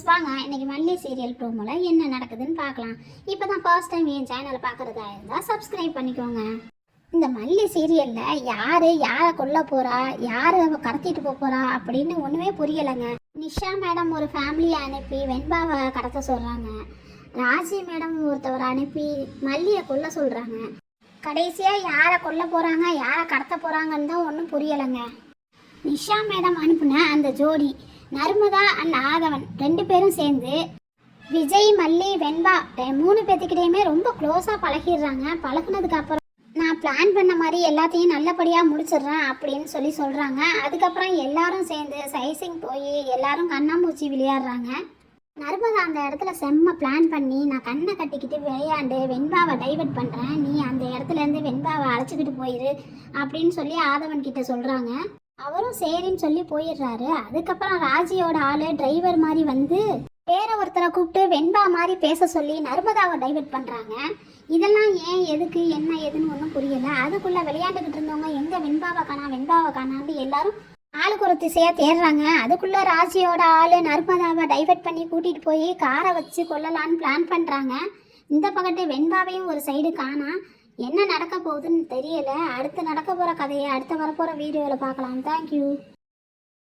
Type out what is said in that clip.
வாங்க இன்னைக்கு மல்லி சீரியல் ப்ரோமோல என்ன நடக்குதுன்னு பார்க்கலாம். இப்போ தான் ஃபர்ஸ்ட் டைம் என் சேனலை பார்க்குறதா இருந்தால் சப்ஸ்கிரைப் பண்ணிக்கோங்க. இந்த மல்லி சீரியலில் யாரை கொல்ல போகிறா, யார் கடத்திட்டு போகிறா அப்படின்னு ஒன்றுமே புரியலைங்க. நிஷா மேடம் ஒரு ஃபேமிலியை அனுப்பி வெண்பாவை கடத்த சொல்கிறாங்க. ராஜி மேடம் ஒருத்தவரை அனுப்பி மல்லியை கொல்ல சொல்கிறாங்க. கடைசியாக யாரை கொல்ல போகிறாங்க, யாரை கடத்த போகிறாங்கன்னு தான் ஒன்றும் புரியலைங்க. நிஷா மேடம் அனுப்புன அந்த ஜோடி நர்மதா அண்ட் ஆதவன் 2 பேரும் சேர்ந்து விஜய், மல்லி, வெண்பா 3 பேர்த்துக்கிட்டேயுமே ரொம்ப க்ளோஸாக பழகிடுறாங்க. பழகுனதுக்கு அப்புறம் நான் பிளான் பண்ண மாதிரி எல்லாத்தையும் நல்லபடியாக முடிச்சிடுறேன் அப்படின்னு சொல்கிறாங்க. அதுக்கப்புறம் எல்லாரும் சேர்ந்து சைசிங் போய் எல்லாரும் கண்ணாமூச்சி விளையாடுறாங்க. நர்மதா அந்த இடத்துல செம்ம பிளான் பண்ணி நான் கண்ணை கட்டிக்கிட்டு விளையாண்டு வெண்பாவை டைவர்ட் பண்ணுறேன், நீ அந்த இடத்துலேருந்து வெண்பாவை அழைச்சிக்கிட்டு போயிரு அப்படின்னு சொல்லி ஆதவன் கிட்ட சொல்கிறாங்க. அவரும் சரின்னு சொல்லி போயிடுறாரு. அதுக்கப்புறம் ராஜியோட ஆளு டிரைவர் மாதிரி வந்து வேற ஒருத்தரை கூப்பிட்டு வெண்பா மாதிரி பேச சொல்லி நர்மதாவை டைவர்ட் பண்ணுறாங்க. இதெல்லாம் ஏன், எதுக்கு, என்ன ஏதுன்னு ஒன்றும் புரியல. அதுக்குள்ளே விளையாண்டுக்கிட்டு இருந்தவங்க எங்கே வெண்பாவை காணான்னு எல்லாரும் ஆளுக்கு ஒரு திசையாக தேடுறாங்க. அதுக்குள்ளே ராஜியோட ஆளு நர்மதாவை டைவர்ட் பண்ணி கூட்டிகிட்டு போய் காரை வச்சு கொல்லலான்னு பிளான் பண்ணுறாங்க. இந்த பக்கத்து வெண்பாவையும் ஒரு சைடு காணா. என்ன நடக்க போகுதுன்னு தெரியல. அடுத்து நடக்க போகிற கதையை அடுத்து வரப்போகிற வீடியோவில் பார்க்கலாம். தேங்க்யூ.